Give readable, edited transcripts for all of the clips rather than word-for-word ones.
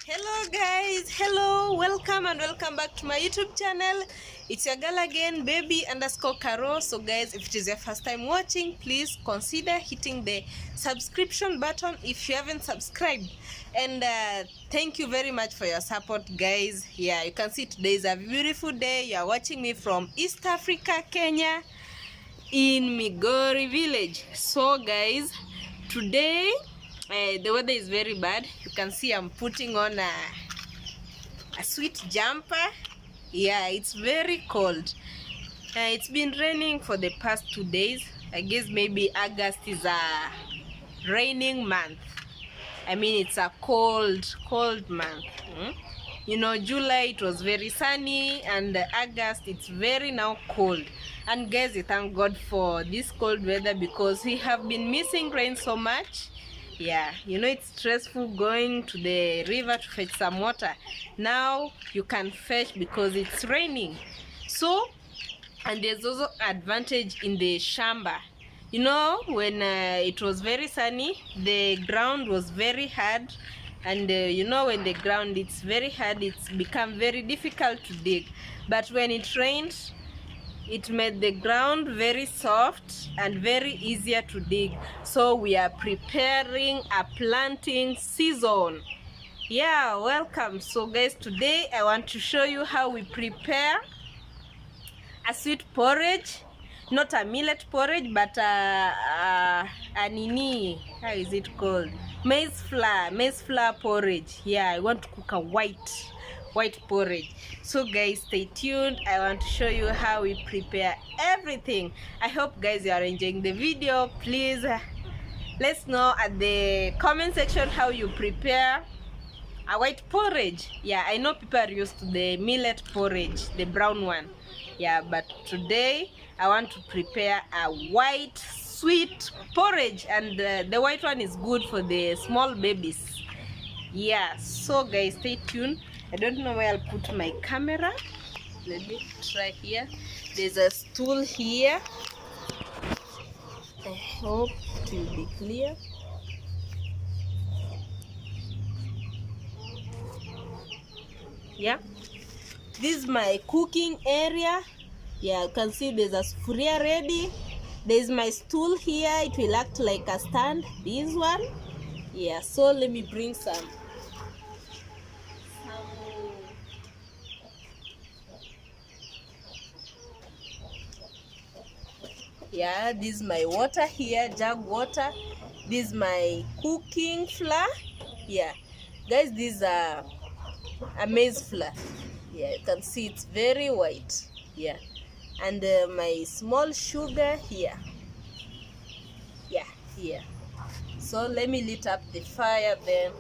Hello guys, hello, welcome and welcome back to my YouTube channel. It's your girl again, baby_Caro. So guys, if it is your first time watching, please consider hitting the subscription button if you haven't subscribed. And thank you very much for your support guys. Yeah, you can see today is a beautiful day. You are watching me from East Africa, Kenya, in Migori village. So guys, today the weather is very bad. You can see I'm putting on a sweet jumper. Yeah, it's very cold. It's been raining for the past 2 days. I guess maybe August is a raining month. I mean, it's a cold month. You know, July it was very sunny, and August it's very now cold. And guys, we thank God for this cold weather because we have been missing rain so much. Yeah, you know, it's stressful going to the river to fetch some water. Now you can fetch because it's raining. So, and there's also advantage in the shamba. You know, when it was very sunny, the ground was very hard, and you know, when the ground it's very hard, it's become very difficult to dig. But when it rained, it made the ground very soft and very easier to dig. So we are preparing a planting season. Yeah, welcome. So guys, today I want to show you how we prepare a sweet porridge, not a millet porridge, but a nini, how is it called, maize flour porridge. Yeah, I want to cook a white porridge. So guys, stay tuned. I want to show you how we prepare everything. I hope guys you are enjoying the video. Please let's know at the comment section how you prepare a white porridge. Yeah, I know people are used to the millet porridge, the brown one. Yeah, but today I want to prepare a white sweet porridge, and the white one is good for the small babies. Yeah, so guys, stay tuned. I don't know where I'll put my camera. Let me try here. There's a stool here. I hope it will be clear. Yeah, this is my cooking area. Yeah, you can see there's a sufuria ready. There's my stool here. It will act like a stand, this one. Yeah, so let me bring some yeah, this is my water here, jug water. This is my cooking flour. Yeah guys, this is a maize flour. Yeah, you can see it's very white. Yeah, and my small sugar here. Yeah, here. So let me lit up the fire, then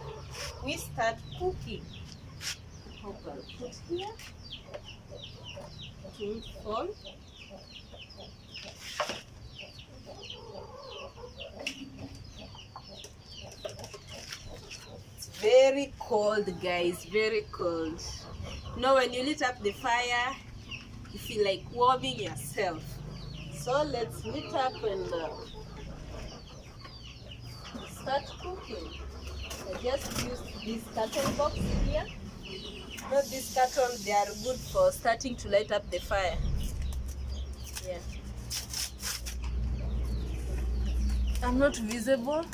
we start cooking. Hope I'll put here to fall. It's very cold guys, very cold. You know, when you lit up the fire, you feel like warming yourself. So let's lit up and start cooking. I just used this carton box here. Not this carton, they are good for starting to light up the fire. Yeah, I'm not visible.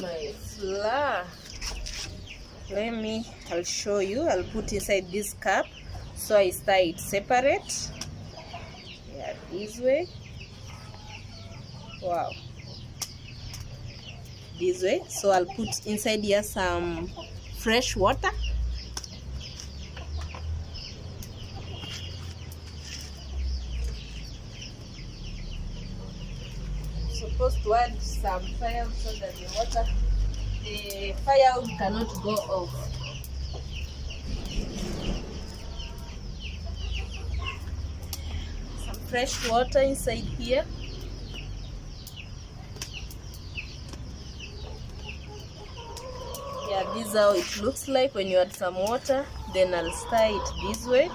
my flour. I'll show you. I'll put inside this cup, so I stir it separate. Yeah, this way. Wow. This way. So I'll put inside here some fresh water. Supposed to add some fire so that the firewood cannot go off. Some fresh water inside here. Yeah, this is how it looks like when you add some water. Then I'll stir it this way.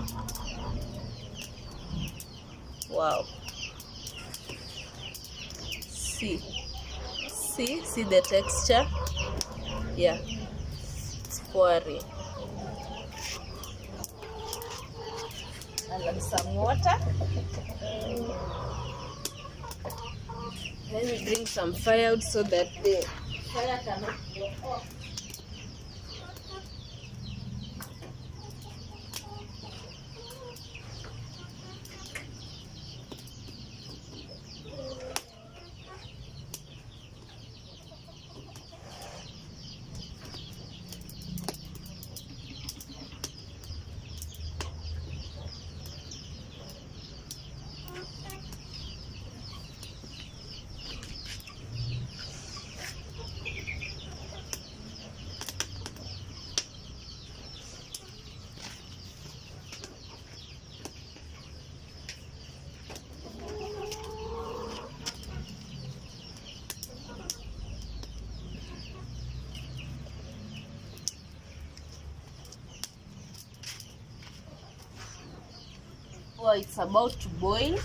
Wow. See the texture. Yeah, it's pouring. I'll add some water. Then we bring some firewood so that the fire cannot go off. Well, it's about to boil.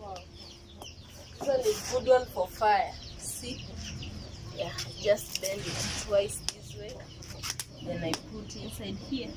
Wow. This one is good one for fire. See? Yeah, just bend it twice this way. Then I put inside here.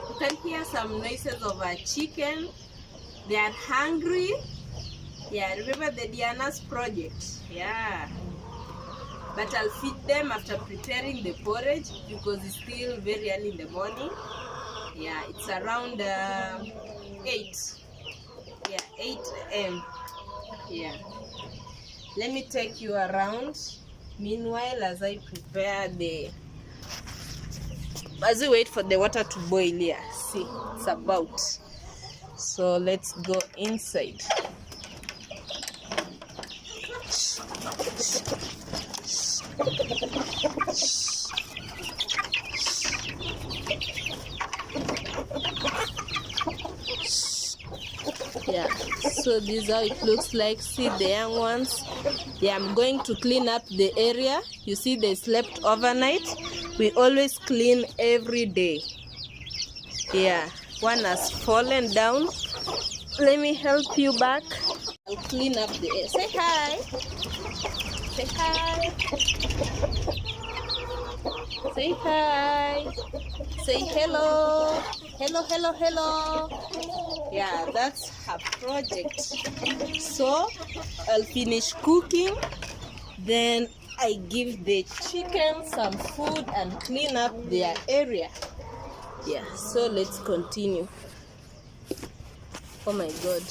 You can hear some noises of a chicken. They are hungry. Yeah, remember the Diana's project. Yeah. But I'll feed them after preparing the porridge because it's still very early in the morning. Yeah, it's around 8. Yeah, 8 a.m. Yeah. Let me take you around. Meanwhile, as I prepare as we wait for the water to boil here. See, it's about. So let's go inside. Yeah, so this is how it looks like. See the young ones. Yeah, I'm going to clean up the area. You see they slept overnight. We always clean every day. Yeah, one has fallen down. Let me help you back. I'll clean up the air. Say hi. Say hi. Say hi. Say hello. Hello, hello, hello. Yeah, that's her project. So I'll finish cooking. Then I give the chicken some food and clean up their area. Yeah, so let's continue. Oh my God.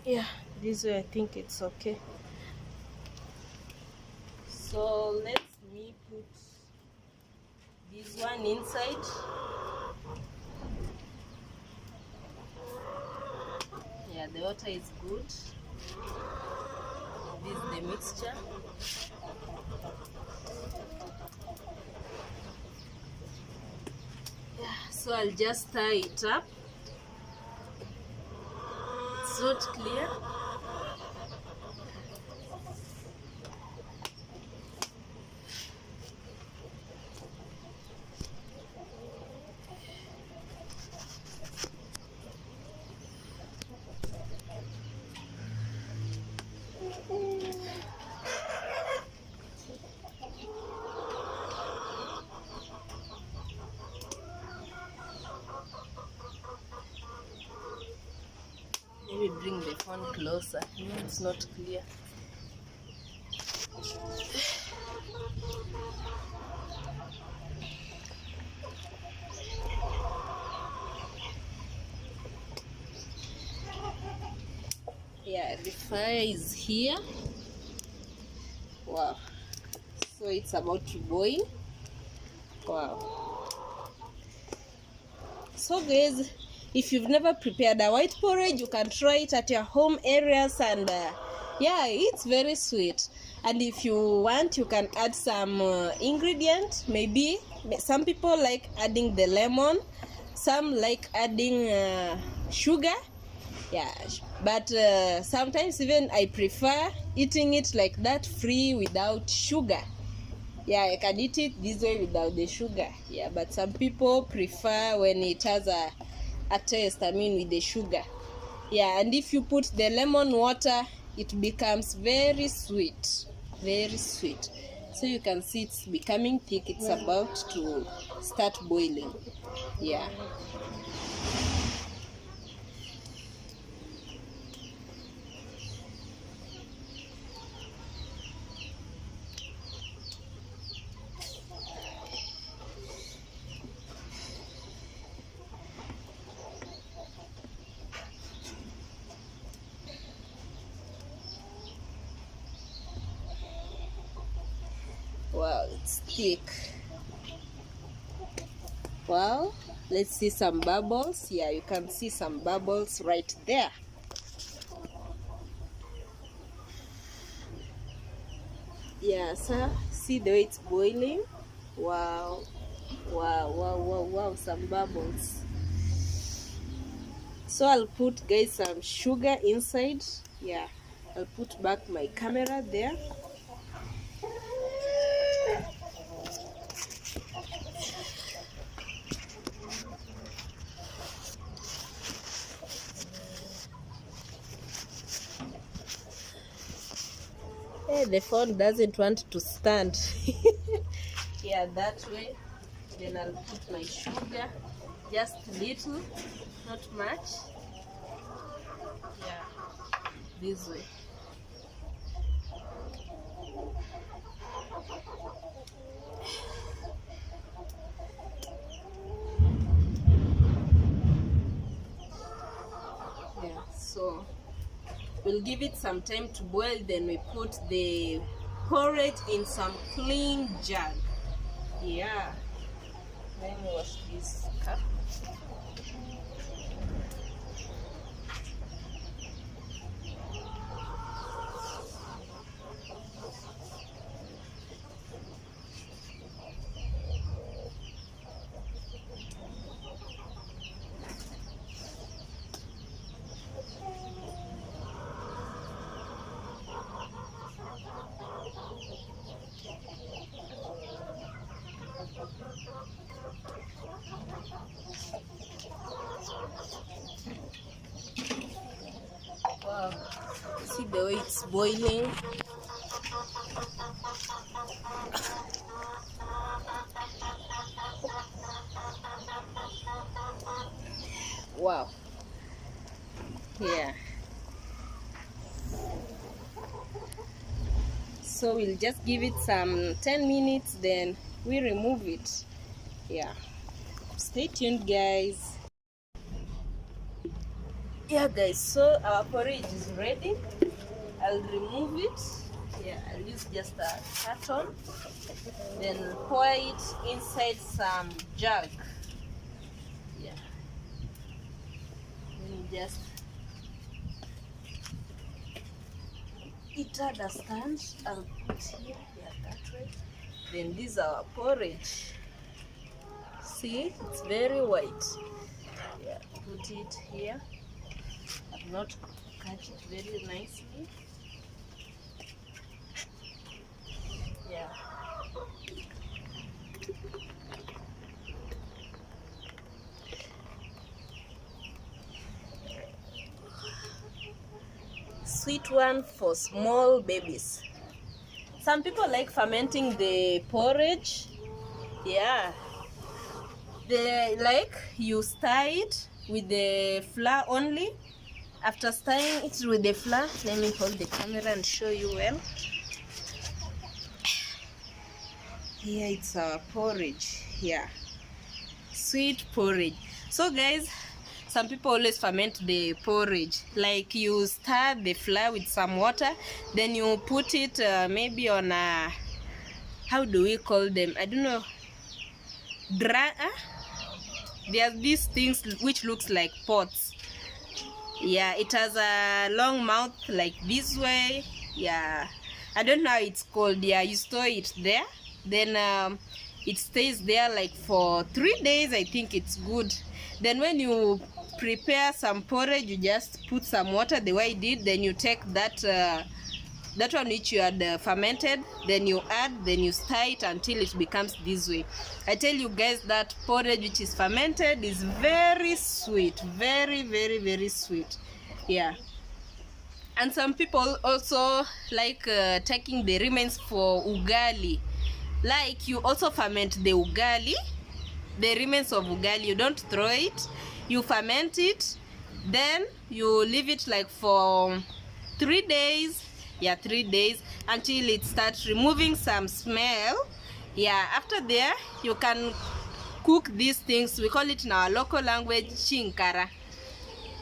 Yeah, this way I think it's okay. So let me put this one inside. Yeah, the water is good. This is the mixture. Yeah, so I'll just tie it up. It's not clear. Maybe bring the phone closer. No, it's not clear. Yeah, the fire is here. Wow. So it's about to boil. Wow. So guys, if you've never prepared a white porridge, you can try it at your home areas, and yeah, it's very sweet. And if you want, you can add some ingredient. Maybe some people like adding the lemon, some like adding sugar. Yeah, but sometimes even I prefer eating it like that, free, without sugar. Yeah, I can eat it this way without the sugar. Yeah, but some people prefer when it has a taste, I mean, with the sugar. Yeah, and if you put the lemon water, it becomes very sweet. Very sweet. So you can see it's becoming thick. It's about to start boiling. Yeah. Wow, it's thick. Wow, let's see some bubbles. Yeah, you can see some bubbles right there. Yeah, so see the way it's boiling. Wow, wow, wow, wow, wow, some bubbles. So I'll put, guys, some sugar inside. Yeah, I'll put back my camera there. Hey, the phone doesn't want to stand. Yeah, that way. Then I'll put my sugar, just little, not much. Yeah, this way. Yeah, so we'll give it some time to boil, then we put the porridge in some clean jug. Yeah, let me wash this cup. Wow, see the way it's boiling. Wow. Yeah. So we'll just give it some 10 minutes, then we remove it. Yeah. Stay tuned, guys. Yeah guys, so our porridge is ready. I'll remove it. Yeah, I'll use just a carton, then pour it inside some jug. Yeah, then just understand. I'll put here, yeah, that way. Then this is our porridge. See, it's very white. Yeah, put it here. I've not cut it very nicely. Yeah. Sweet one for small babies. Some people like fermenting the porridge. Yeah. They like you stir it with the flour only. After stirring it with the flour, let me hold the camera and show you well. Here it's our porridge. Yeah, sweet porridge. So guys, some people always ferment the porridge. Like you stir the flour with some water, then you put it maybe on a, how do we call them? I don't know. There are these things which looks like pots. Yeah, it has a long mouth like this way. Yeah, I don't know how it's called. Yeah, you store it there, then it stays there like for 3 days. I think it's good. Then when you prepare some porridge, you just put some water the way I did, then you take that that one which you had fermented, then you add, then you stir it until it becomes this way. I tell you guys that porridge which is fermented is very sweet, very, very, very sweet. Yeah. And some people also like taking the remains for ugali. Like you also ferment the ugali, the remains of ugali. You don't throw it, you ferment it, then you leave it like for 3 days. Yeah, 3 days until it starts removing some smell. Yeah, after there you can cook these things. We call it in our local language chinkara.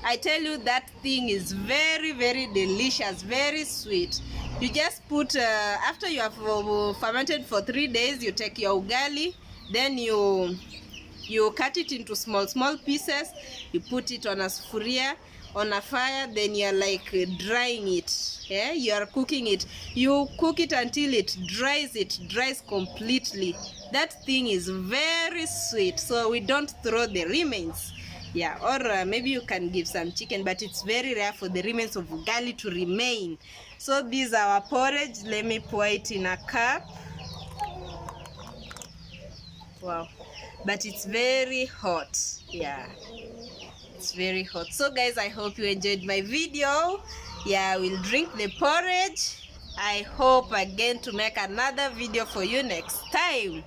I tell you that thing is very, very delicious, very sweet. You just put after you have fermented for 3 days, you take your ugali, then you cut it into small pieces. You put it on a sufuria, on a fire, then you're like drying it. Yeah, you are cooking it. You cook it until it dries completely. That thing is very sweet, so we don't throw the remains. Yeah, or maybe you can give some chicken, but it's very rare for the remains of ugali to remain. So this is our porridge. Let me pour it in a cup. Wow, but it's very hot. Yeah, it's very hot. So guys, I hope you enjoyed my video. Yeah, we'll drink the porridge. I hope again to make another video for you next time.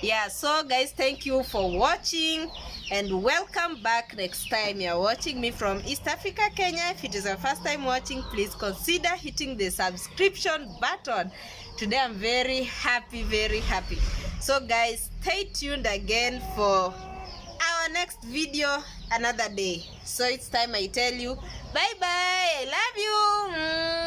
Yeah, so guys, thank you for watching and welcome back next time. You're watching me from East Africa, Kenya. If it is your first time watching, please consider hitting the subscription button. Today I'm very happy, very happy. So guys, stay tuned again for our next video another day. So it's time I tell you bye bye. I love you.